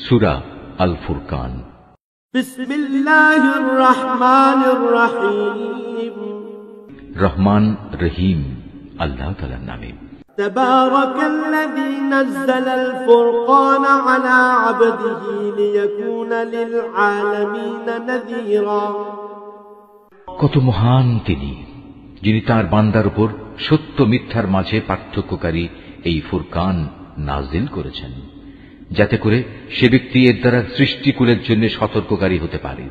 সূরা আল ফুরকান। বিসমিল্লাহির রহমানির রহিম। রহমান রহিম আল্লাহ তাআলার নামে। তাবারাকাল্লাযী নাযালাল ফুরকান আলা আবদিহি লিয়াকুনা লিল আলামিন নাযীরা। কত মহান তিনি, যিনি তার বান্দার উপর সত্য মিথ্যার মাঝে পার্থক্যকারী এই ফুরকান নাজিল করেছেন, যাতে করে সে ব্যক্তি এর দ্বারা সৃষ্টিকুলের জন্য সতর্ককারী হতে পারে।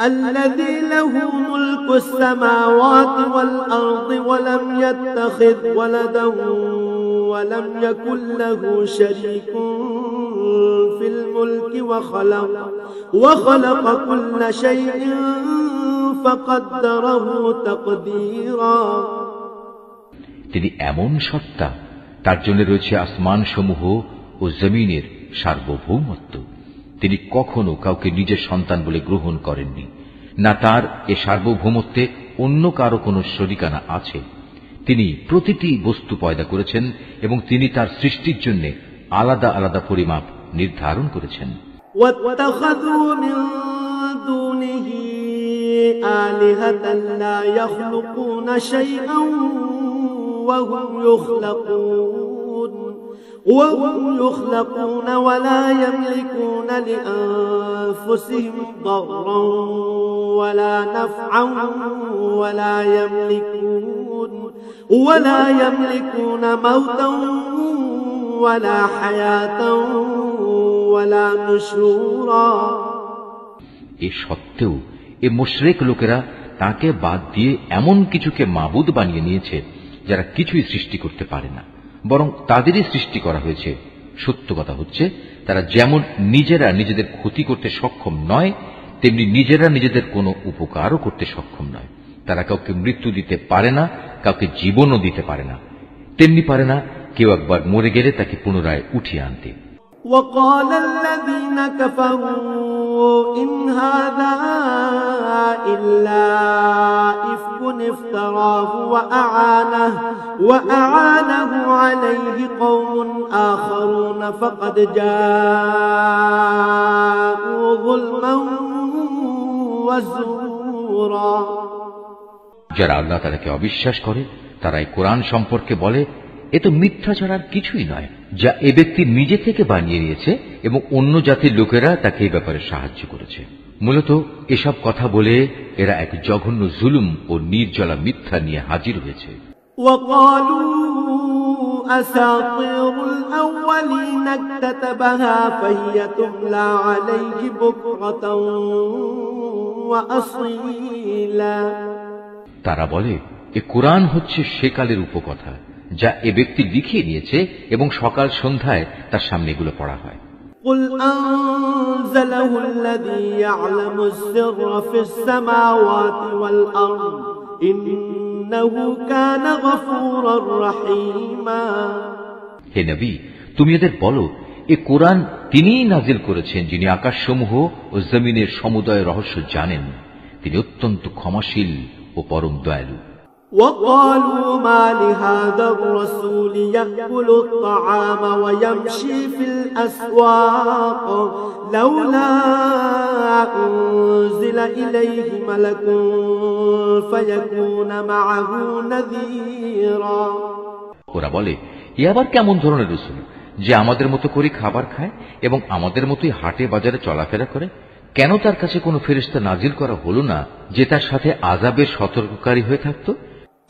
الذي له ملك السماوات والأرض ولم يتخذ ولدا ولم يكن له شريك في الملك وخلق كل شيء فقدره تقديرا। তিনি এমন সত্তা, তার জন্য রয়েছে আসমান সমূহ ও জমিনের সার্বভৌমত্ব। তিনি কখনো কাউকে নিজের সন্তান বলে গ্রহণ করেননি, না তার এ সার্বভৌমত্বে অন্য কারো কোনো শরিকানা আছে। তিনি প্রতিটি বস্তু পয়দা করেছেন এবং তিনি তার সৃষ্টির জন্য আলাদা আলাদা পরিমাপ নির্ধারণ করেছেন। واتخذوا من دونه آلهة لا يخلقون شيئا وهم يخلقون ولا يملكون لأنفسهم ضرا ولا نفعا ولا يملكون موتا ولا حياة ولا نشورا। এ সত্ত্বেও এ মুশরিক লোকেরা তাকে বাদ দিয়ে এমন কিছুকে মাবুদ বানিয়ে নিয়েছে যারা কিছুই সৃষ্টি করতে পারে না, বরং তাদেরই সৃষ্টি করা হয়েছে। সত্য কথা হচ্ছে, তারা যেমন নিজেরা নিজেদের ক্ষতি করতে সক্ষম নয়, তেমনি নিজেরা নিজেদের কোনো উপকারও করতে সক্ষম নয়। তারা কাউকে মৃত্যু দিতে পারে না, কাউকে জীবনও দিতে পারে না, তেমনি পারে না কেউ একবার মরে গেলে তাকে পুনরায় উঠিয়ে আনতে। وقال الذين كفروا إن هذا إلا إفك افتراه وأعانه عليه قوم آخرون فقد جاءوا ظلما وزورا। যারা আল্লাহ তাআলাকে অবিশ্বাস করে তারা এই কোরআন সম্পর্কে বলে, এ তো মিথ্যা ছাড়ার কিছুই নয়, যা এ ব্যক্তি নিজে থেকে বানিয়ে নিয়েছে এবং অন্য জাতির লোকেরা তাকে এই ব্যাপারে সাহায্য করেছে। মূলত এসব কথা বলে এরা এক জঘন্য জুলুম ও নির্জলা মিথ্যা নিয়ে হাজির হয়েছে। وقالوا أساطير الأولين اكتتبها فهي تملى عليه بكرة وأصيلا। তারা বলে, এ কোরআন হচ্ছে সেকালের উপকথা, যা এ ব্যক্তি লিখিয়ে নিয়েছে এবং সকাল সন্ধ্যায় তার সামনে এগুলো পড়া হয়। قل أنزله الذي يعلم السر في السماوات والأرض إنه كان غفورا رحيما। হে নবী, তুমি এদের বলো, এ কোরআন তিনিই নাজিল করেছেন, যিনি আকাশসমূহ ও জমিনের সমুদয় রহস্য জানেন। তিনি অত্যন্ত ক্ষমাশীল ও পরম দয়ালু। وقالوا ما لهذا الرسول يأكل الطعام ويمشي في الأسواق لولا أنزل إليه ملك فيكون معه نذيرا। ওরা বলে, এ আবার কেমন ধরনের রাসূল যে আমাদের মতো করে খাবার খায় এবং আমাদের মতোই হাটে বাজারে চলাফেরা করে? কেন তার কাছে কোনো ফেরেশতা নাজিল করা হলো না যে তার সাথে আযাবের সতর্ককারী হয়ে থাকতো?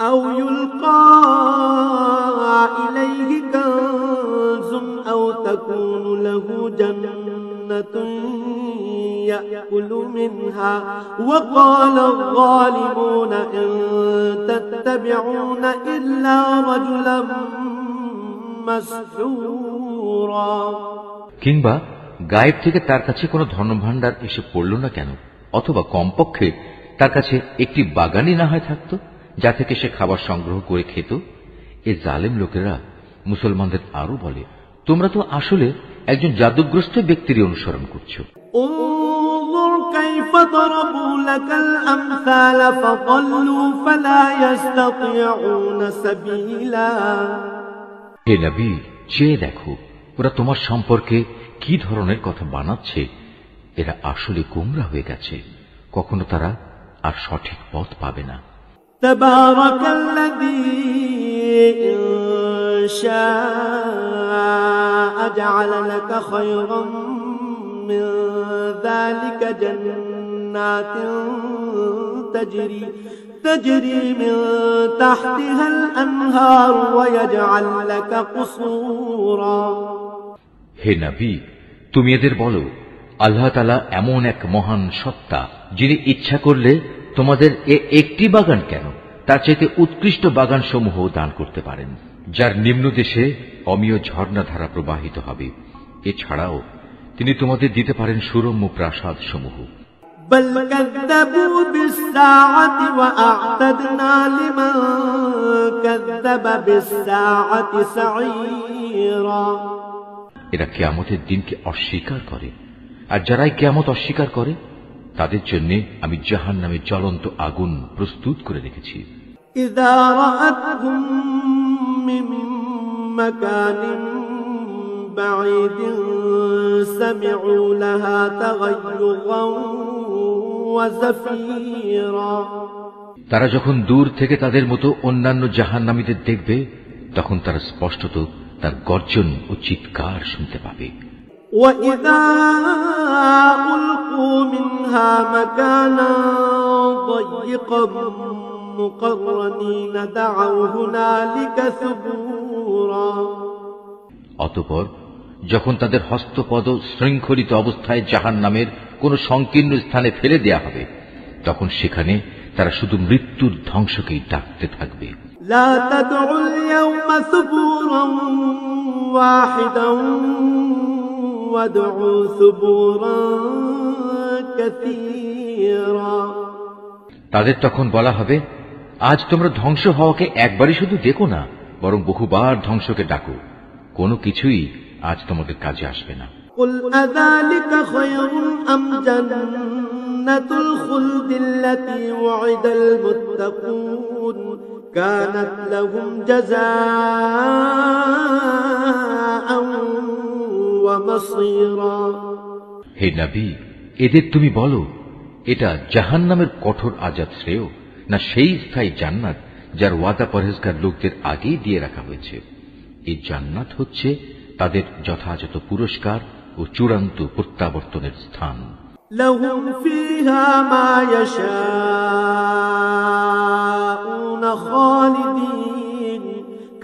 أو يلقى إليه كنز أو تكون له جنة يأكل منها وقال الظالمون إن تتبعون إلا رجلا مسحورا। কিংবা গায়েব থেকে তার কাছে কোনো ধনভাণ্ডার এসে পড়ল না কেন? অথবা কমপক্ষে তার কাছে একটি বাগানই না হয় থাকতো, যা থেকে সে খাবার সংগ্রহ করে খেত। এ জালেম লোকেরা মুসলমানদের আরো বলে, তোমরা তো আসলে একজন জাদুগ্রস্ত ব্যক্তির অনুসরণ করছো। হে নবী, চেয়ে দেখো, ওরা তোমার সম্পর্কে কি ধরনের কথা বানাচ্ছে। এরা আসলে গোমরা হয়ে গেছে, কখনো তারা আর সঠিক পথ পাবে না। তাবারাকাল্লাযী ইন শাআ জাআলা লাকা খায়রাম মিন যালিকা জান্নাতিন تجري من تحتها الأنهار ويجعل لك قصورا। হে নবী, তুমি এদের বলো, আল্লাহ তাআলা এমন এক মহান সত্তা, যিনি ইচ্ছা করলে তোমাদের একটি বাগান কেন, তার চাইতে উৎকৃষ্ট বাগান সমূহ দান করতে পারেন, যার নিম্নদেশে অমীয় ঝর্ণাধারা প্রবাহিত হবে। এছাড়াও তিনি তোমাদের দিতে পারেন সুরম্য প্রাসাদ সমূহ। بل كذبوا بالساعة وأعتدنا لمن كذب بالساعة سعيرا। এরা কিয়ামতের দিনকে অস্বীকার করে, আর যারাই কিয়ামত অস্বীকার করে তাদের জন্য আমি জাহান্নামে জ্বলন্ত আগুন প্রস্তুত করে রেখেছি। إذا رأتهم من مكان بعيد سمعوا لها تغيظا وزفيرا। তারা যখন দূর থেকে তাদের মতো অন্যান্য জাহান্নামীদের দেখবে, তখন তারা স্পষ্টত তার গর্জন ও চিৎকার শুনতে পাবে। وإذا ألقوا منها مكانا ضيقا مقرنين دعوا هنالك ثبورا। অতঃপর যখন তাদের হস্তপদ শৃঙ্খলিত অবস্থায় জাহান্নামের কোন সংকীর্ণ স্থানে ফেলে দেয়া হবে, তখন সেখানে তারা শুধু মৃত্যুর ধ্বংসকেই ডাকতে থাকবে। لا تدعوا اليوم ثبورا واحدا وادعوا ثبورا كثيرا। তাদের তখন বলা হবে, আজ তোমরা ধ্বংস হওয়াকে একবারই শুধু দেখো না, বরং বহুবার ধ্বংসকে ডাকো। কোনো কিছুই আজ তোমাদের কাজে আসবে না। قل أذلك خير أم جنة الخلد التي وعد المتقون كانت لهم جزاء ومصيرا। হে নবী, এদের তুমি বলো, এটা জাহান্নামের কঠোর আযাব শ্রেয়, না সেই স্থায়ী জান্নাত যার ওয়াদা পরহেজগার লোকদের আগেই দিয়ে রাখা হয়েছে। এই জান্নাত হচ্ছে তাদের যথাযথ পুরস্কার ও চূড়ান্ত প্রত্যাবর্তনের স্থান। لهم فيها ما يشاءون خالدين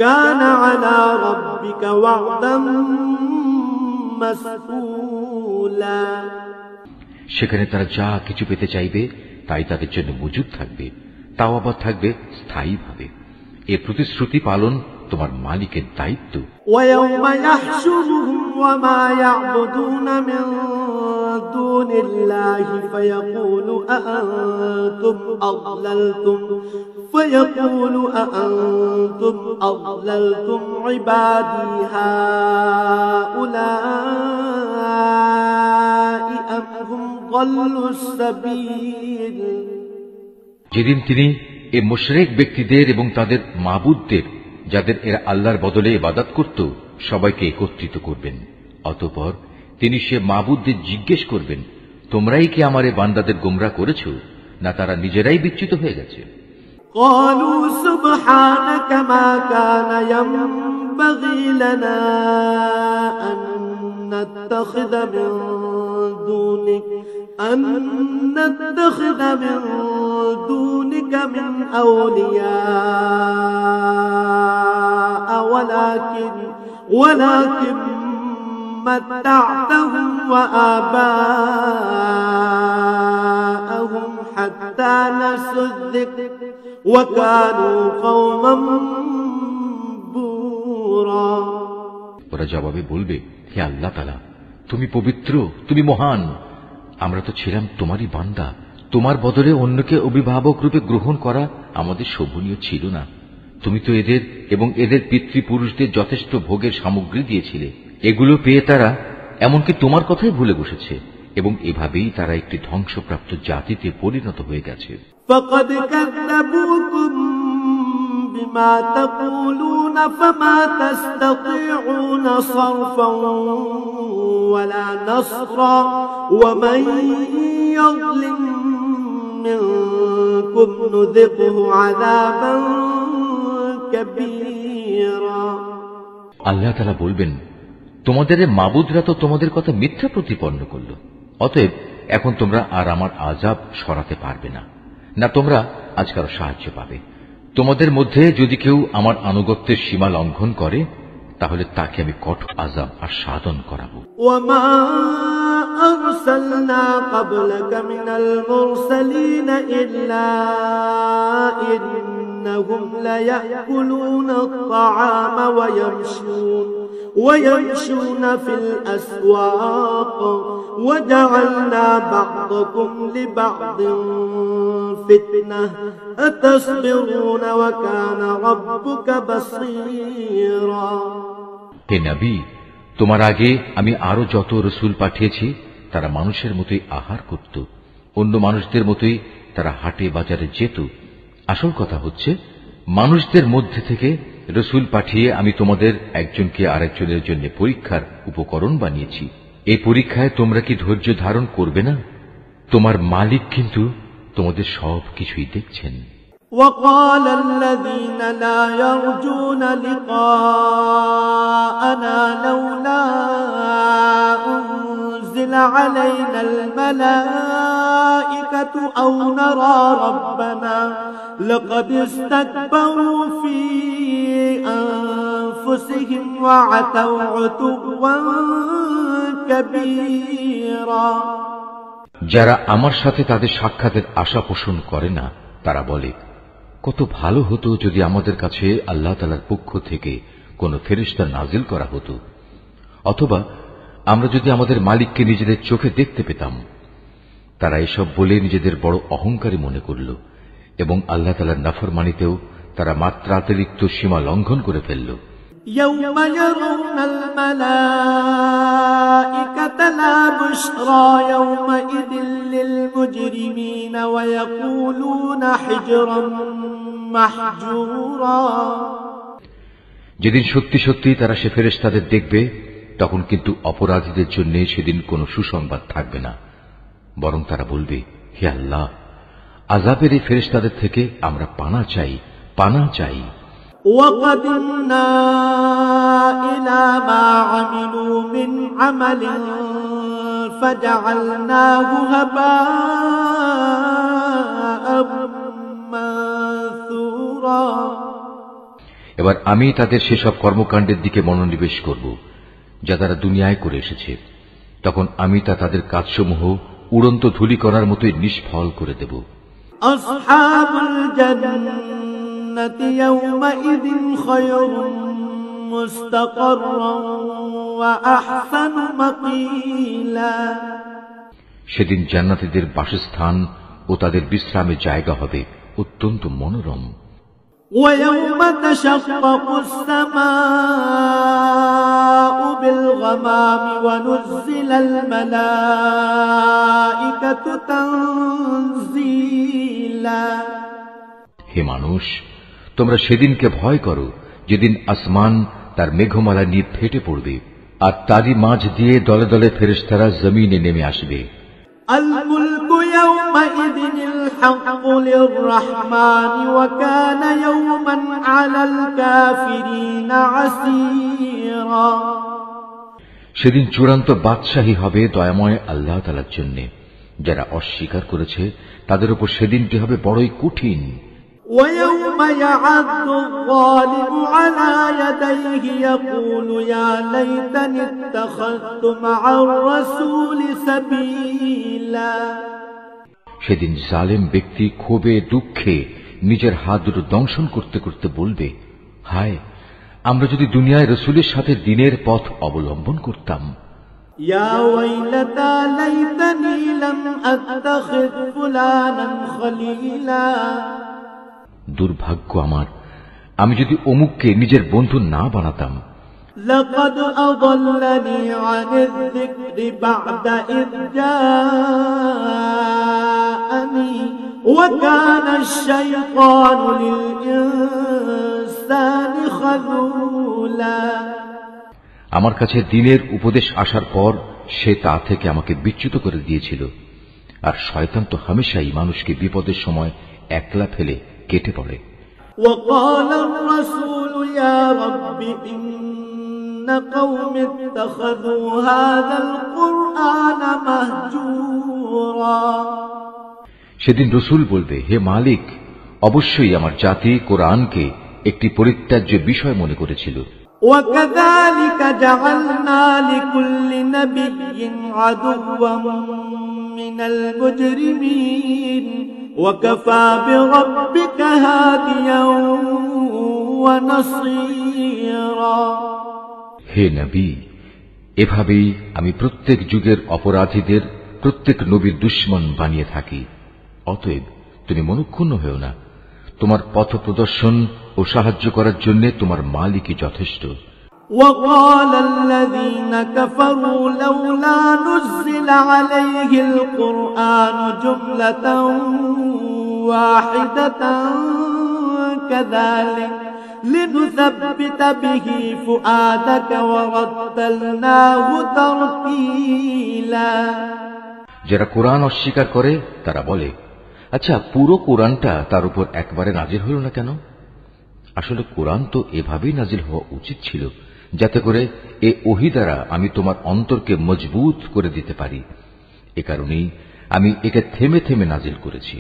كان على ربك وعدا مسئولا। সেখানে তারা যা কিছু পেতে চাইবে তাই তাদের জন্য মজুদ থাকবে, তাও আবার থাকবে স্থায়ীভাবে। এ প্রতিশ্রুতি পালন তোমার মালিকের দায়িত্ব। ويوم يحشرهم وما يعبدون من دون الله فيقول أأنتم أضللتم عبادي هؤلاء أم هم ضلوا السبيل। যেদিন তিনি এ মুশরিক ব্যক্তিদের এবং তাদের মাবুদদের, যাদের এরা আল্লাহর বদলে ইবাদত করত, সবাইকে একত্রিত করবেন। অতঃপর তিনি সে মাবুদদের জিজ্ঞেস করবেন, তোমরাই কি আমার এই বান্দাদের গোমরা করেছ, না তারা নিজেরাই বিচ্যুত হয়ে গেছে? قالوا سبحانك ما كان ينبغي لنا أن نتخذ من دونك من أولياء ولكن متعتهم وآباءهم حتى نسوا الذكر وكانوا قوما بورا। ওরা জবাবে বলবে, হে আল্লাহ তাআলা, তুমি পবিত্র, তুমি মহান। আমরা তো ছিলাম তোমারই বান্দা, তোমার বদলে অন্যকে অভিভাবক রূপে গ্রহণ করা আমাদের শোভনীয় ছিল না। তুমি তো এদের এবং এদের পিতৃপুরুষদের যথেষ্ট ভোগের সামগ্রী দিয়েছিলে। এগুলো পেয়ে তারা এমনকি তোমার কথাই ভুলে বসেছে, এবং এভাবেই তারা একটি ধ্বংসপ্রাপ্ত জাতিতে পরিণত হয়ে গেছে। فقد كذبوكم بما تقولون فما تستطيعون صرفا ولا نصرا ومن يظلم منكم نذقه عذابا كبيرا আল্লাহ তাআলা বলবেন, তোমাদের মাবুদরা তো তোমাদের কথা মিথ্যা প্রতিপন্ন করল, অতএব এখন তোমরা আর আমার আযাব সরাতে পারবে না, না তোমরা আজ কারো সাহায্য পাবে। তোমাদের মধ্যে যদি কেউ আমার আনুগত্যের সীমা লঙ্ঘন করে তাহলে তাকে আমি কঠোর আযাব আস্বাদন করাবো। وما أرسلنا قبلك من المرسلين إلا إنهم ليأكلون الطعام ويمشون في الأسواق وجعلنا بعضكم لبعض فتنة أتصبرون وكان ربك بصيرا হে নবী, তোমার আগে আমি আরো যত রসুল পাঠিয়েছি তারা মানুষের মতোই আহার করত, অন্য মানুষদের মতোই তারা হাটে বাজারে যেত। আসল কথা হচ্ছে, মানুষদের মধ্যে থেকে রসুল পাঠিয়ে আমি তোমাদের একজনকে আরেকজনের জন্য পরীক্ষার উপকরণ বানিয়েছি। এই পরীক্ষায় তোমরা কি ধৈর্য ধারণ করবে না? তোমার মালিক কিন্তু তোমাদের সব কিছুই দেখছেন। وقال الذين لا يرجون لقاءنا لولا أنزل علينا الملائكة أو نرى ربنا لقد استكبروا في أنفسهم وعتوا عتوا كبيرا যারা আমার সাথে তাদের সাক্ষাতের আশা পোষণ করে না তারা বলে, কত ভালো হতো যদি আমাদের কাছে আল্লাহ তাআলার পক্ষ থেকে কোনো ফেরেশতা নাজিল করা হতো, অথবা আমরা যদি আমাদের মালিককে নিজেদের চোখে দেখতে পেতাম। তারা এসব বলে নিজেদের বড় অহংকারী মনে করল এবং আল্লাহ তাআলার নাফরমানিতেও তারা মাত্রাতিরিক্ত সীমা লঙ্ঘন করে ফেলল। يوم يرون الملائكة لا بشرى يومئذ للمجرمين ويقولون حجرا محجورا যেদিন সত্যি সত্যি তারা সে ফেরেশতাদের দেখবে তখন কিন্তু অপরাধীদের জন্য সেদিন কোনো সুসংবাদ থাকবে না, বরং তারা বলবে, হে আল্লাহ, আযাবের এই ফেরেশতাদের থেকে আমরা পানা চাই, পানা চাই। وقدمنا إلى ما عملوا من عمل فجعلناه هباء منثورا এবার আমি তাদের সেসব কর্মকাণ্ডের দিকে মনোনিবেশ করব যা তারা দুনিয়ায় করে এসেছে, তখন আমি তা তাদের কাজসমূহ উড়ন্ত ধূলিকণার মতোই নিষ্ফল করে দেব। আসহাবুল জান্নাত ইয়াওমাইযিন খায়রুম মুস্তাকাররান ওয়া আহসানু মাকিলা সেদিন জান্নাতীদের বাসস্থান ও তাদের বিশ্রামের জায়গা হবে অত্যন্ত মনোরম। ويوم تشقق السماء بالغمام ونزل الملائكة تنزيلا হে মানুষ, তোমরা সেদিনকে ভয় করো যেদিন আসমান তার মেঘমালা নিয়ে ফেটে পড়বে আর তারই মাঝ দিয়ে দলে দলে ফেরেশতারা জমিনে নেমে আসবে। الملك يومئذ الحق للرحمن وكان يوما على الكافرين عسيرا সেদিন চূড়ান্ত বাদশাহী হবে দয়াময় আল্লাহ তাআলার জন্য। যারা অস্বীকার করেছে তাদের উপর সেদিনটি হবে বড়ই কঠিন। ويوم يعض الظالم على يديه يقول يا ليتني اتخذت مع الرسول سبيلا সেদিন জালেম ব্যক্তি ক্ষোভে দুঃখে নিজের হাত দুটো দংশন করতে করতে বলবে, হায়, আমরা যদি দুনিয়ায় রসুলের সাথে দিনের পথ অবলম্বন করতাম। يا ويلتى ليتني لم أتخذ فلانا خليلا দুর্ভাগ্য আমার, আমি যদি অমুককে নিজের বন্ধু না বানাতাম। لقد أضلني عن الذكر بعد إذ جاءني وكان الشيطان للإنسان خذولا আমার কাছে দ্বীনের উপদেশ আসার পর সে তা থেকে আমাকে বিচ্যুত করে দিয়েছিল, আর শয়তান তো হামেশাই মানুষকে বিপদের সময় একলা ফেলে কেটে পড়ে। وقال الرسول يا رب إن قوم اتخذوا هذا القرآن مهجورا সেদিন রসুল বলবে, হে মালিক, অবশ্যই আমার জাতি কোরআনকে একটি পরিত্যাজ্য বিষয় মনে করেছিল। وكذلك جعلنا لكل نبي عدوا من المجرمين وكفى بربك هاديا ونصيرا হে নবী, এভাবেই আমি প্রত্যেক যুগের অপরাধীদের প্রত্যেক নবীর দুশমন বানিয়ে থাকি। অতএব তুমি মনক্ষুণ্ণ হও না, তোমার পথ প্রদর্শন ও সাহায্য করার জন্য তোমার মালিকই যথেষ্ট। وقال الذين كفروا لولا نزل عليه القرآن جملة واحدة كذلك لنثبت به فؤادك ورتلناه ترتيلا যারা কোরআন অস্বীকার করে তারা বলে, আচ্ছা পুরো কোরআনটা তার উপর একবারে নাজিল হল না কেন? আসলে কোরআন তো এভাবেই নাজিল হওয়া উচিত ছিল, যাতে করে এ ওহী দ্বারা আমি তোমার অন্তরকে মজবুত করে দিতে পারি। এ কারণেই আমি একে থেমে থেমে নাজিল করেছি।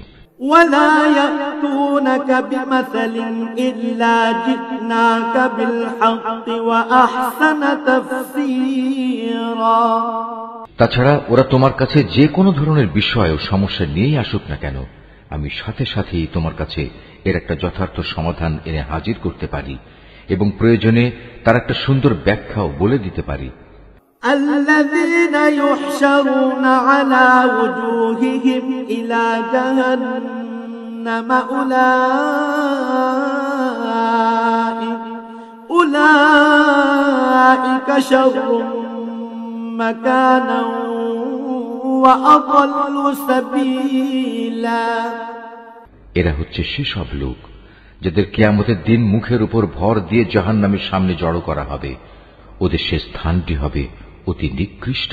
ولا يأتونك بمثل إلا جئناك بالحق وأحسن تفسيرا তাছাড়া ওরা তোমার কাছে যে কোনো ধরনের বিষয় ও সমস্যা নিয়েই আসুক না কেন, আমি সাথে সাথেই তোমার কাছে এর একটা যথার্থ সমাধান এনে হাজির করতে পারি এবং প্রয়োজনে তার একটা সুন্দর ব্যাখ্যাও বলে দিতে পারি। الذين يحشرون على وجوههم إلى جهنم أولئك شر مكانا وأضل سبيلا এরা হচ্ছে সেসব লোক যাদের কিয়ামতের দিন মুখের উপর ভর দিয়ে জাহান্নামের সামনে জড়ো করা হবে। ওদের সে স্থানটি হবে অতি নিকৃষ্ট,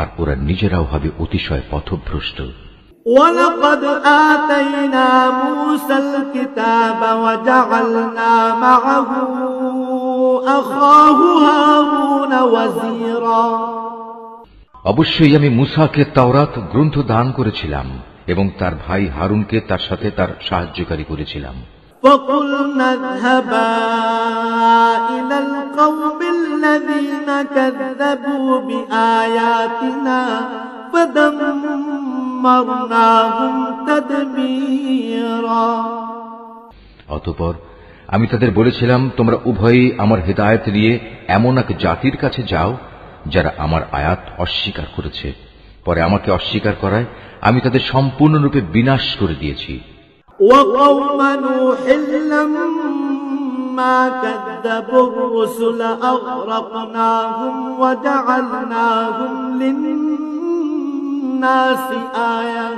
আর ওরা নিজেরাও হবে অতিশয় পথভ্রষ্ট। ولقد آتينا موسى الكتاب وجعلنا معه أخاه هارون وزيرا অবশ্যই আমি মুসাকে তাওরাত গ্রন্থ দান করেছিলাম এবং তার ভাই হারুনকে তার সাথে তার সাহায্যকারী করেছিলাম। فقلنا اذهبا إلى القوم الذين كذبوا بآياتنا فدمرناهم تدميرا অতঃপর আমি তাদের বলেছিলাম, তোমরা উভয়েই আমার হিদায়াত নিয়ে এমন এক জাতির কাছে যাও যারা আমার আয়াত অস্বীকার করেছে। পরে আমাকে অস্বীকার করায় আমি তাদের সম্পূর্ণরূপে বিনাশ করে দিয়েছি। وقوم نوح لما كذبوا الرسل أغرقناهم وجعلناهم للناس آية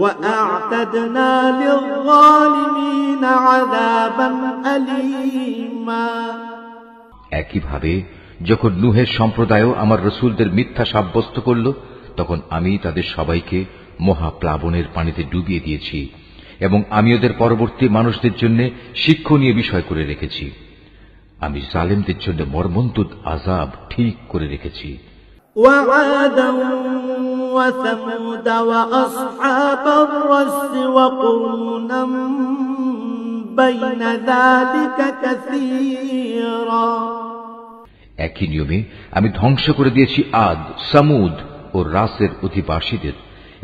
وأعتدنا للظالمين عذابا أليما একইভাবে যখন নূহের সম্প্রদায়ও আমার রসুলদের মিথ্যা সাব্যস্ত করল, তখন আমি তাদের সবাইকে মহাপ্লাবনের পানিতে ডুবিয়ে দিয়েছি এবং আমি ওদের পরবর্তী মানুষদের জন্য শিক্ষণীয় বিষয় করে রেখেছি। আমি জালেমদের জন্য মর্মন্তুদ আযাব ঠিক করে রেখেছি। وعادا وثمود وأصحاب الرس وقرونا بين ذلك كثيرا একই নিয়মে আমি ধ্বংস করে দিয়েছি আদ, সামুদ ও রাসের অধিবাসীদের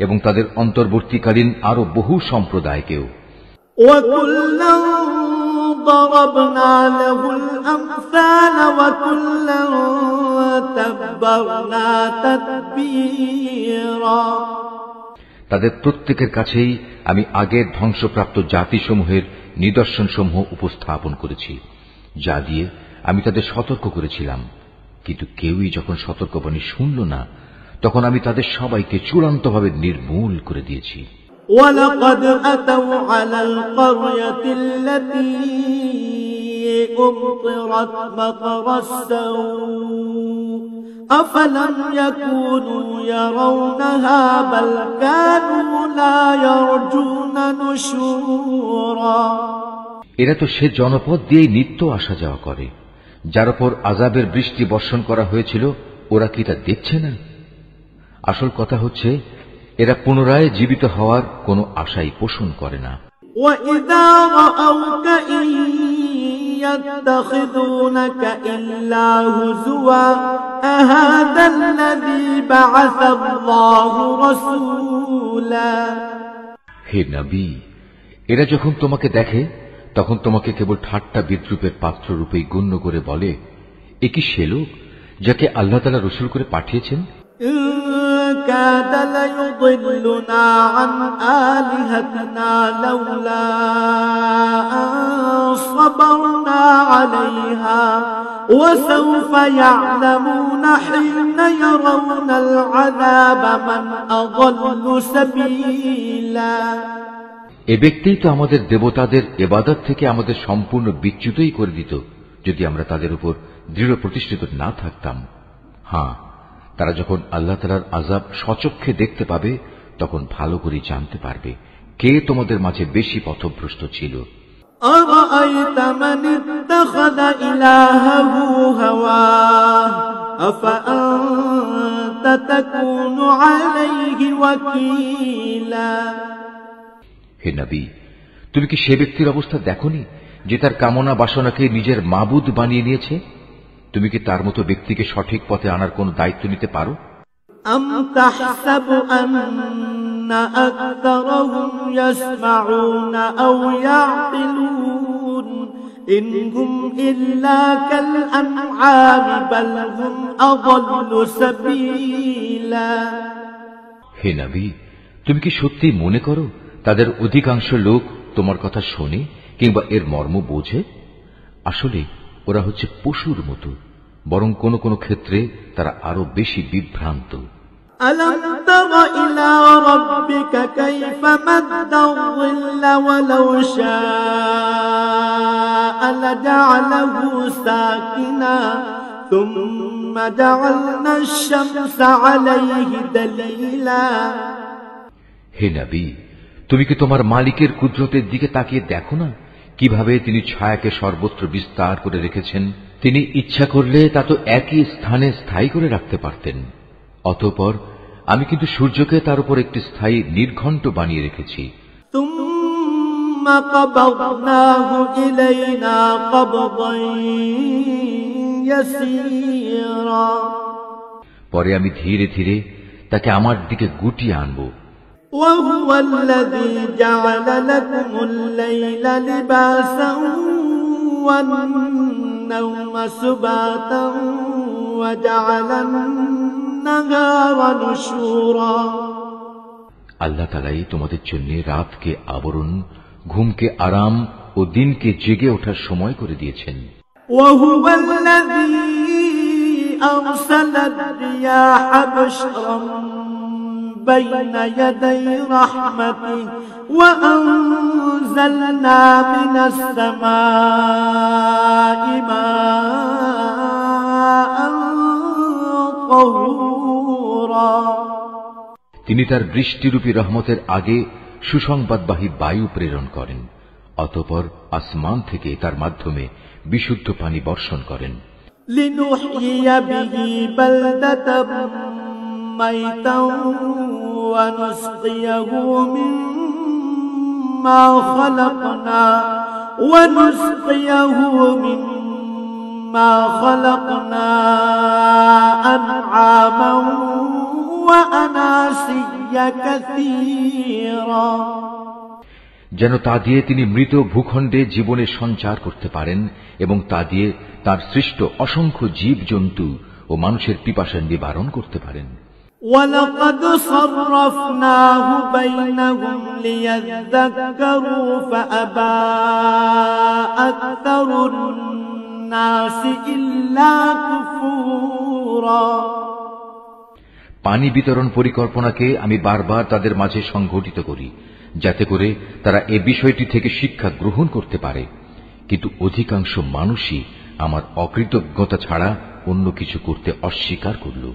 এবং তাদের অন্তর্বর্তীকালীন আরো বহু সম্প্রদায়কেও। وكلا ضربنا له الأمثال وكلا تبرنا تتبيرا তাদের প্রত্যেকের কাছেই আমি আগের ধ্বংসপ্রাপ্ত জাতিসমূহের নিদর্শনসমূহ উপস্থাপন করেছি, যা দিয়ে আমি তাদের সতর্ক করেছিলাম। কিন্তু কেউই যখন সতর্কবাণী শুনল না, তখন আমি তাদের সবাইকে চূড়ান্তভাবে নির্মূল করে দিয়েছি। ولقد أتوا على القرية التي أمطرت مطر السوء أفلم يكونوا يرونها بل كانوا لا يرجون نشورا। এরা তো সে জনপদ দিয়ে নিত্য আসা যাওয়া করে যার উপর আযাবের বৃষ্টি বর্ষণ করা হয়েছিল। ওরা কি তা দেখছে না? আসল কথা হচ্ছে এরা পুনরায় জীবিত হওয়ার কোনো আশাই পোষণ করে না। وَإِذَا رَأَوْكَ إِن يَتَّخِذُونَكَ إِلَّا هُزُوًا أَهَذَا الَّذِي بَعَثَ اللَّهُ رَسُولًا। হে নবী, এরা যখন তোমাকে দেখে তখন তোমাকে কেবল ঠাট্টা বিদ্রুপের পাত্র রূপেই গণ্য করে বলে, এ কি সে লোক যাকে আল্লাহ তাআলা রাসূল করে পাঠিয়েছেন? إن كاد ليضلنا عن آلهتنا لولا أن صبرنا عليها وسوف يعلمون حين يرون العذاب من أضل سبيلا। এ ব্যক্তিই তো আমাদের দেবতাদের ইবাদত থেকে আমাদের সম্পূর্ণ বিচ্যুতই করে দিত যদি আমরা তাদের উপর দৃঢ় প্রতিষ্ঠিত না থাকতাম। হ্যাঁ, তারা যখন আল্লাহ তাআলার আযাব স্বচক্ষে দেখতে পাবে তখন ভালো করে জানতে পারবে কে তোমাদের মাঝে বেশি পথভ্রষ্ট ছিল। أرأيت من اتخذ إلهه هواه أفأنت تكون عليه وكيلا। হে নবী, তুমি কি সে ব্যক্তির অবস্থা দেখোনি যে তার কামনা বাসনাকে নিজের মাবুদ বানিয়ে নিয়েছে? তুমি কি তার মতো ব্যক্তিকে সঠিক পথে আনার কোন দায়িত্ব নিতে পারো? أم تحسب أن أكثرهم يسمعون أو يعقلون إن هم إلا كالأنعام بل هم أضل سبيلا। হে নবী, তুমি কি সত্যি মনে করো তাদের অধিকাংশ লোক তোমার কথা শোনে কিংবা এর মর্ম বোঝে? আসলে ওরা হচ্ছে পশুর মতো, বরং কোন কোন ক্ষেত্রে তারা আরো বেশি বিভ্রান্ত। ألم تر إلى ربك كيف مد الظل ولو شاء لجعله ساكنا ثم جعلنا الشمس عليه دليلا। হে নবী, তুমি কি তোমার মালিকের কুদরতের দিকে তাকিয়ে দেখো না কিভাবে তিনি ছায়াকে সর্বত্র বিস্তার করে রেখেছেন? তিনি ইচ্ছা করলে তা তো একই স্থানে স্থায়ী করে রাখতে পারতেন। অতঃপর আমি কিন্তু সূর্যকে তার উপর একটি স্থায়ী নির্ঘণ্ট বানিয়ে রেখেছি। ثم قبضناه إلينا قبضا يسيرا। পরে আমি ধীরে ধীরে তাকে আমার দিকে গুটিয়ে আনব। وهو الذي جعل لكم الليل لباسا والنوم سباتا وجعل النهار نشورا। আল্লাহ তাআলাই তোমাদের জন্য রাতকে আবরণ, ঘুমকে আরাম ও দিনকে জেগে ওঠার সময় করে দিয়েছেন। وهو الذي أرسل الرياح بشرا بين يدي رحمته وأنزلنا من السماء ماء طهورا। তিনি তার বৃষ্টিরূপী রহমতের আগে সুসংবাদবাহী বায়ু প্রেরণ করেন, অতঃপর আসমান থেকে তার মাধ্যমে বিশুদ্ধ পানি বর্ষণ করেন। لنحيي به بلدة ميتا ونسقيه مما خلقنا أنعاما وأناسيا كثيرا। যেন তা দিয়ে তিনি মৃত ভূখণ্ডে জীবনের সঞ্চার করতে পারেন এবং তা দিয়ে তার সৃষ্ট অসংখ্য জীব জন্তু ও মানুষের পিপাসা নিবারণ করতে পারেন। وَلَقَدْ صَرَّفْنَاهُ بَيْنَهُمْ لِيَذَّكَّرُوا فَأَبَى أَكْثَرُ النَّاسِ إِلَّا كُفُورًا। পানি বিতরণ পরিকল্পনাকে আমি বারবার তাদের মাঝে সংঘটিত করি, যাতে করে তারা এ বিষয়টি থেকে শিক্ষা গ্রহণ করতে পারে। কিন্তু অধিকাংশ মানুষই আমার অকৃতজ্ঞতা ছাড়া অন্য কিছু করতে অস্বীকার করল।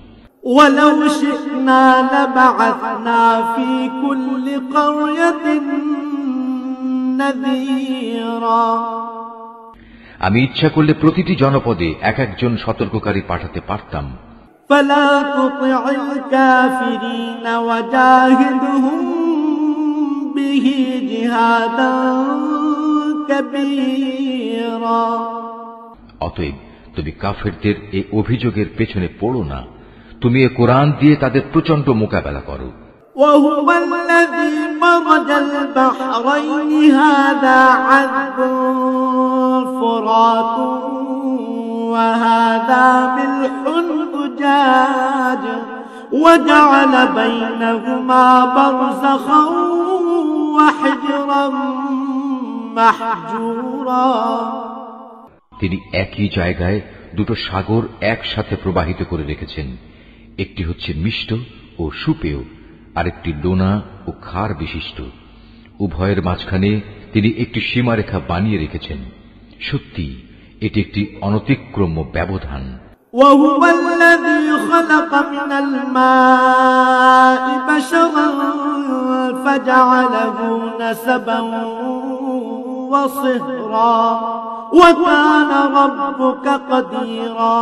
وَلَوْ شِئْنَا لَبَعَثْنَا فِي كُلِّ قَرْيَةٍ نَذِيرًا আমি ইচ্ছা করলে প্রতিটি জনপদে এক একজন সতর্ককারী পাঠাতে পারতাম। فَلَا تُطِعِ الْكَافِرِينَ وَجَاهِدْهُمْ بِهِ جِهَادًا كَبِيرًا অতএব তুমি কাফেরদের এই অভিযোগের পেছনে পড়ো না, তুমি এ কোরআন দিয়ে তাদের প্রচন্ড মোকাবেলা করো। وهو الذي مرج البحرين هذا عذب فرات وهذا ملح أجاج وجعل بينهما برزخا وحجرا محجورا তিনি একই জায়গায় দুটো সাগর একসাথে প্রবাহিত করে রেখেছেন, একটি হচ্ছে মিষ্ট ও সুপেয়, আরেকটি লোনা ও ক্ষার বিশিষ্ট। উভয়ের মাঝখানে তিনি একটি সীমারেখা বানিয়ে রেখেছেন। সত্যি এটি একটি অনতিক্রম্য ব্যবধান। وهو الذي خلق من الماء بشرا فجعله نسبا وصهرا وكان ربك قديرا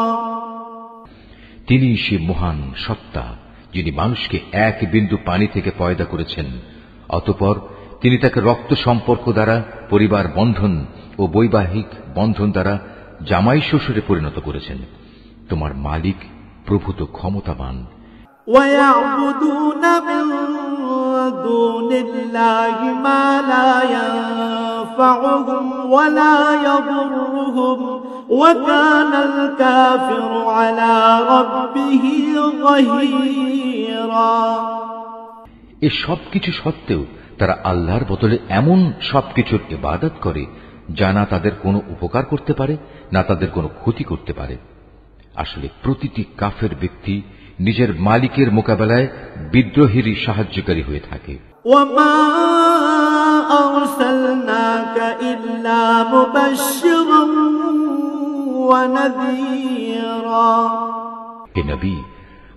তিনি সে মহান সত্তা যিনি মানুষকে এক বিন্দু পানি থেকে পয়দা করেছেন, অতঃপর তিনি তাকে রক্ত সম্পর্ক দ্বারা পরিবার বন্ধন ও বৈবাহিক বন্ধন দ্বারা জামাই শ্বশুরে পরিণত করেছেন। তোমার মালিক প্রভূত ক্ষমতাবান। ويعبدون من دون الله ما لا ينفعهم ولا يضرهم وكان الكافر على ربه ظهيرا এ সবকিছু সত্ত্বেও তারা আল্লাহর বদলে এমন সবকিছুর ইবাদত করে যা না তাদের কোনো উপকার করতে পারে না তাদের কোনো ক্ষতি করতে পারে। আসলে প্রতিটি কাফের ব্যক্তি নিজের মালিকের মোকাবেলায় বিদ্রোহীরই সাহায্যকারী হয়ে থাকে। وما أرسلناك إلا مبشرا ونذيرا হে নবী,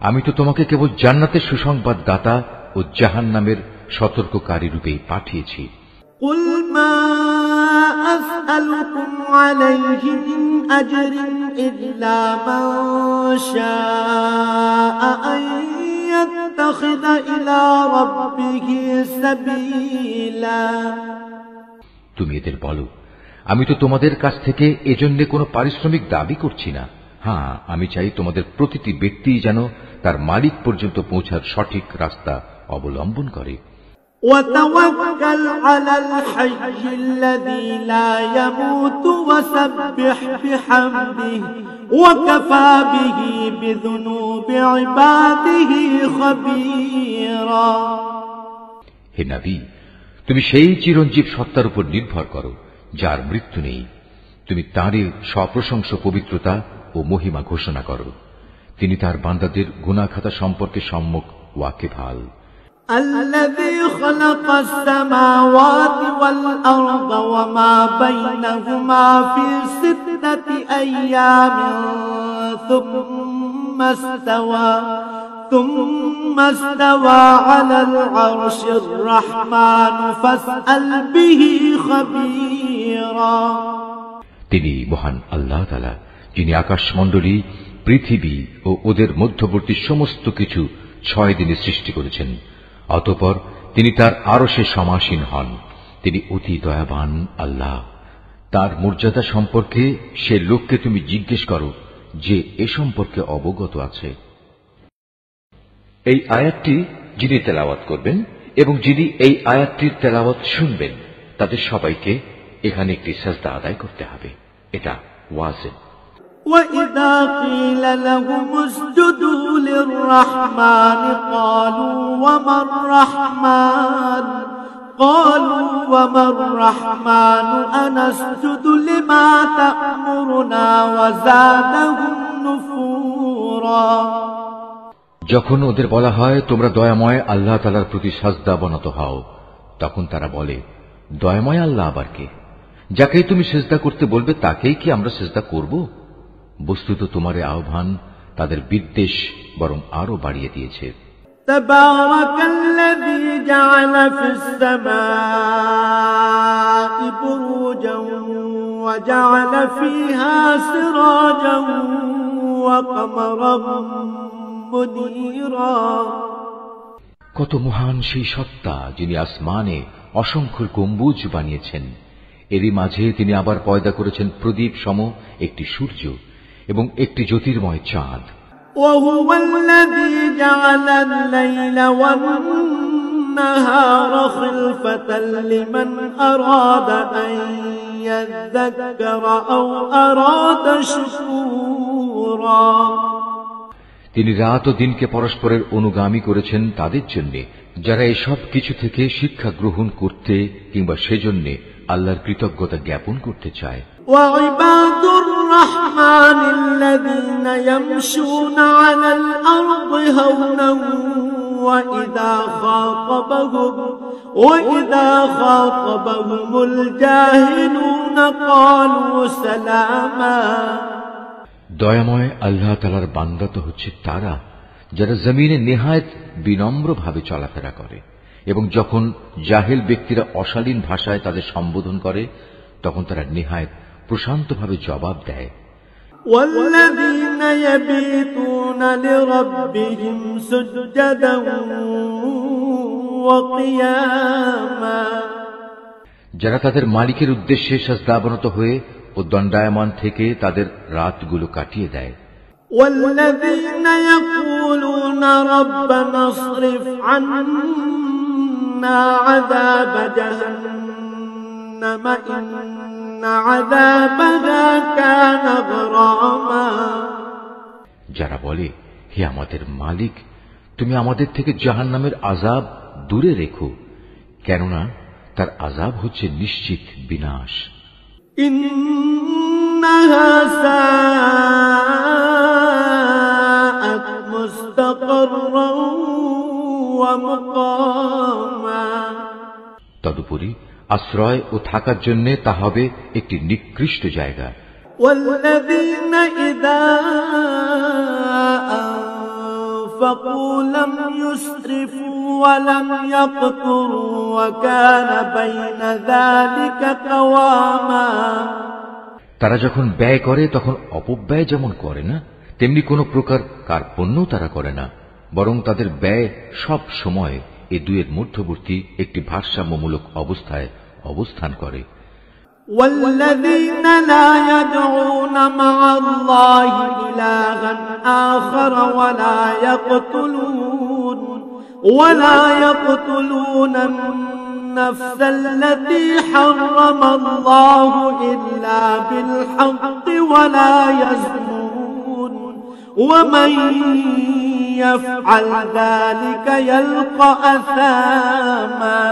আমি তো তোমাকে কেবল জান্নাতের সুসংবাদ দাতা ও জাহান্নামের সতর্ককারী রূপেই পাঠিয়েছি। قل ما أسألكم عليه من أجر إلا من شاء أن يتخذ إلى ربه سبيلا তুমি এদের বলো, আমি তো তোমাদের কাছ থেকে এজন্য কোনো পারিশ্রমিক দাবি করছি না। হ্যাঁ, আমি চাই তোমাদের প্রতিটি ব্যক্তি যেন তার মালিক পর্যন্ত পৌঁছার সঠিক রাস্তা অবলম্বন করে। وتوكل على الحي الذي لا يموت وسبح بحمده وكفى به بذنوب عباده خبيرا হে নবী, তুমি সেই চিরঞ্জীব সত্তার উপর নির্ভর করো যার মৃত্যু নেই। তুমি তাঁরই সপ্রশংস পবিত্রতা ও মহিমা ঘোষণা করো। তিনি তার বান্দাদের গুনাহ খাতা সম্পর্কে সম্যক ওয়াকিবহাল। الذي خلق السماوات والأرض وما بينهما في 6 أيام ثم استوى على العرش الرحمن فاسأل به خبيرا তিনি মহান আল্লাহ তাআলা, যিনি আকাশমণ্ডলী, পৃথিবী ও ওদের মধ্যবর্তী সমস্ত কিছু 6 দিনে সৃষ্টি করেছেন। অতঃপর তিনি তার আরশে সমাসীন হন। তিনি অতি দয়াবান আল্লাহ। তার মর্যাদা সম্পর্কে সে লোককে তুমি জিজ্ঞেস করো যে এ সম্পর্কে অবগত আছে। এই আয়াতটি যিনি তেলাওয়াত করবেন এবং যিনি এই আয়াতটির তেলাওয়াত শুনবেন তাদের সবাইকে এখানে একটি সাজদা আদায় করতে হবে। এটা ওয়াজিব। وَإِذَا قِيلَ لَهُمُ اسْجُدُوا لِلرَّحْمَنِ قَالُوا وَمَا الرَّحْمَنُ أَنَسْجُدُ لِمَا تَأْمُرُنَا وَزَادَهُمْ نُفُورًا যখন ওদের বলা হয় তোমরা দয়াময় আল্লাহ তাআলার প্রতি সাজদা বনত হও, তখন তারা বলে, দয়াময় আল্লাহ আবার কে? যাকেই তুমি সিজদা করতে বলবে তাকেই কি আমরা সিজদা করব? বস্তুত তোমার আহ্বান তাদের বিদ্বেষ বরং আরো বাড়িয়ে দিয়েছে। তাবারাকাল্লাযী জাআলা ফিস সামাই বুরুজান ওয়া জাআলা ফীহা সিরাজান ওয়া কামারান মুনীরা। কত মহান সেই সত্তা যিনি আসমানে অসংখ্য গম্বুজ বানিয়েছেন, এরই মাঝে তিনি আবার পয়দা করেছেন প্রদীপ সম একটি সূর্য এবং একটি জ্যোতির্ময় চাঁদ। وهو الذي جعل الليل والنهار خلفة لمن أراد أن يذكر أو أراد شكورا। তিনি রাত ও দিনকে পরস্পরের অনুগামী করেছেন তাদের জন্য যারা এসব কিছু থেকে শিক্ষা গ্রহণ করতে কিংবা সেজন্য আল্লাহর কৃতজ্ঞতা জ্ঞাপন করতে চায়। وعباد الرحمن الذين يمشون على الأرض هونا وإذا خاطبهم الجاهلون قالوا سلاما। দয়াময় আল্লাহ তাআলার বান্দা তো হচ্ছে তারা যারা জমিনে নেহায়েত বিনম্রভাবে চলাফেরা করে এবং যখন জাহেল ব্যক্তিরা অশালীন ভাষায় তাদের সম্বোধন করে তখন তারা নেহায়েত প্রশান্তভাবে জবাব দেয়। والذين يبيتون لربهم سجدا وقياما। যারা তাদের মালিকের উদ্দেশ্যে সাজদাবনত হয়ে ও দণ্ডায়মান থেকে তাদের রাতগুলো কাটিয়ে দেয়। والذين يقولون ربنا اصرف عنا عذاب جهنم إن عذابها كان غراما। যারা বলে, হে আমাদের মালিক, তুমি আমাদের থেকে জাহান্নামের আযাব দূরে রেখো, কেননা তার আযাব হচ্ছে নিশ্চিত বিনাশ। إنها ساءت مستقرا ومقاما। তদুপরি আশ্রয় ও থাকার জন্য তা হবে একটি নিকৃষ্ট জায়গা। والذين إذا أنفقوا لم يسرفوا ولم يقتروا وكان بين ذلك قواما। তারা যখন ব্যয় করে তখন অপব্যয় যেমন করে না, তেমনি কোনো প্রকার কার্পণ্য তারা করে না, বরং তাদের ব্যয় সব সময় এই দুয়ের মধ্যবর্তী একটি ভারসাম্যমূলক অবস্থায় অবস্থান করে। والذين لا يدعون مع الله إلها آخر ولا يقتلون النفس التي حرم الله إلا بالحق ولا يزنون ومن يفعل ذلك يلقى أثاما।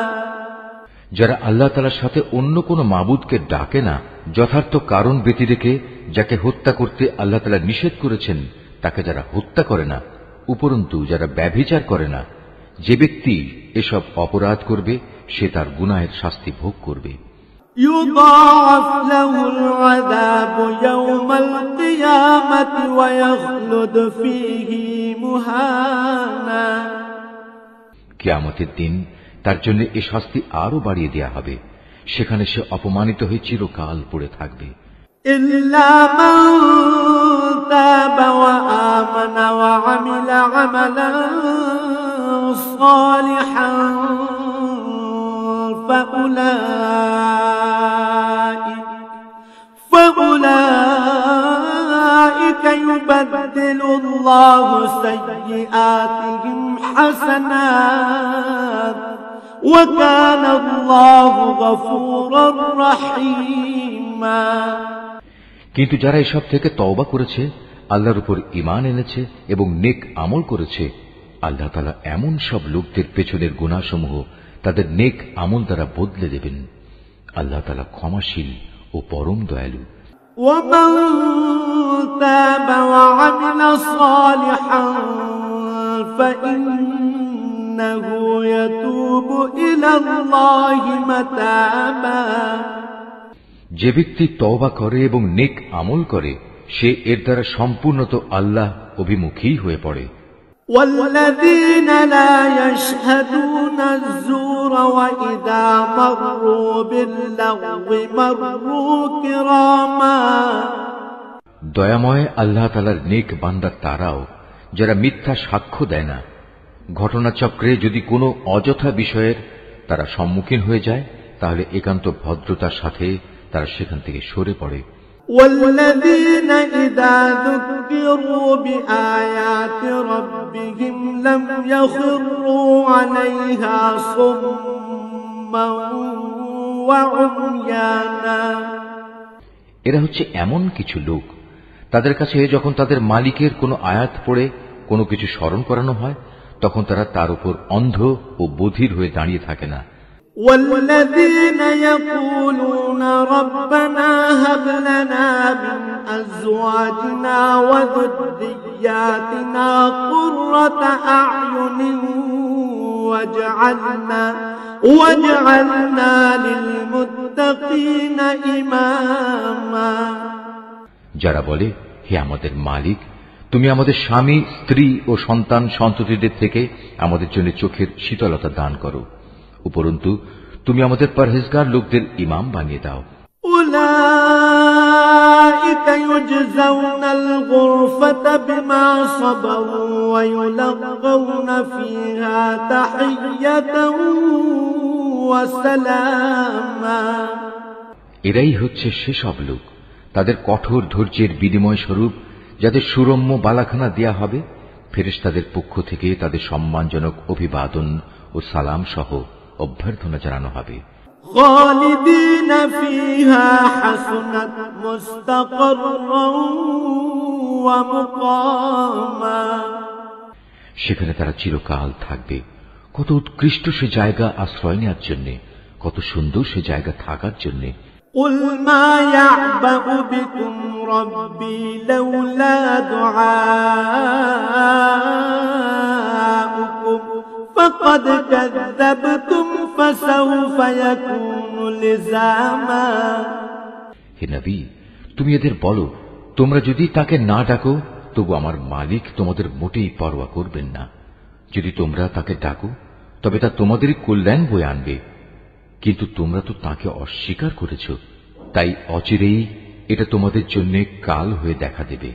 যারা আল্লাহ তাআলার সাথে অন্য কোন মাবুদকে ডাকে না, যথার্থ কারণ ব্যতি রেখে যাকে হত্যা করতে আল্লাহ তাআলা নিষেধ করেছেন তাকে যারা হত্যা করে না, উপরন্তু যারা ব্যভিচার করে না, যে ব্যক্তি এসব অপরাধ করবে সে তার গুনাহের শাস্তি ভোগ করবে। يضاعف له العذاب يوم القيامة ويخلد فيه مهانا। কিয়ামতের দিন তার জন্য এ শাস্তি আরো বাড়িয়ে দেয়া হবে, সেখানে সে অপমানিত হয়ে চিরকাল পড়ে থাকবে। إلا من تاب وآمن وعمل عملا صالحا فأولئك يبدل الله سيئاتهم حسنات وكان الله غفورا رحيما। কিন্তু যারা এসব থেকে তওবা করেছে, আল্লাহর উপর ঈমান এনেছে এবং নেক আমল করেছে, আল্লাহ তাআলা এমন সব লোকদের পেছনের গুনাহসমূহ তাদের নেক আমল দ্বারা বদলে দেবেন। আল্লাহ তাআলা ক্ষমাশীল ও পরম দয়ালু। ومن تاب وعمل صالحا فإن إنه يتوب إلى الله متابا যে ব্যক্তি তওবা করে এবং নেক আমল করে সে এর দ্বারা সম্পূর্ণত আল্লাহ অভিমুখী হয়ে পড়ে। والذين لا يشهدون الزور وإذا مروا باللغو مروا كراما দয়াময় আল্লাহ তাআলার নেক বান্দা তারাও যারা মিথ্যা সাক্ষ্য দেয় না, ঘটনাচক্রে যদি কোনো অযথা বিষয়ের তারা সম্মুখীন হয়ে যায় তাহলে একান্ত ভদ্রতার সাথে তারা সেখান থেকে সরে পড়ে। والذين إذا ذكروا بآيات ربهم لم يخروا عليها صما وعميانا এরা হচ্ছে এমন কিছু লোক, তাদের কাছে যখন তাদের মালিকের কোনো আয়াত পড়ে কোনো কিছু স্মরণ করানো হয় তখন তারা তার উপর অন্ধ ও বধির হয়ে দাঁড়িয়ে থাকে না। والذين يقولون ربنا هب لنا من أزواجنا وذرياتنا قرة أعين واجعلنا للمتقين إماما যারা বলে, হে আমাদের মালিক, তুমি আমাদের স্বামী, স্ত্রী ও সন্তান সন্ততিদের থেকে আমাদের জন্য চোখের শীতলতা দান করো, উপরন্তু তুমি আমাদের পরহেজগার লোকদের ইমাম বানিয়ে দাও। أولئك يجزون الغرفة بما صبروا ويلقون فيها تحية وسلاما এরাই হচ্ছে সেসব লোক, তাদের কঠোর ধৈর্যের বিনিময় স্বরূপ যাদের সুরম্য বালাখানা দেয়া হবে, ফেরেশতাদের পক্ষ থেকে তাদের সম্মানজনক অভিবাদন ও সালাম সহ অভ্যর্থনা জানানো হবে। خالدين فيها حسنت مستقرا ومقاما সেখানে তারা চিরকাল থাকবে। কত উৎকৃষ্ট সে জায়গা আশ্রয় নেওয়ার জন্য, কত সুন্দর সে জায়গা থাকার জন্য। قل ما يعبأ بكم ربي لولا دعاؤكم فقد كذبتم فسوف يكون لزاما হে নবী, তুমি এদের বলো, তোমরা যদি তাকে না ডাকো তবু আমার মালিক তোমাদের মোটেই পরোয়া করবেন না। যদি তোমরা তাকে ডাকো তবে তা তোমাদেরই কল্যাণ বয়ে আনবে, কিন্তু তোমরা তো তাকে অস্বীকার করেছ, তাই অচিরেই এটা তোমাদের জন্য কাল হয়ে দেখা দেবে।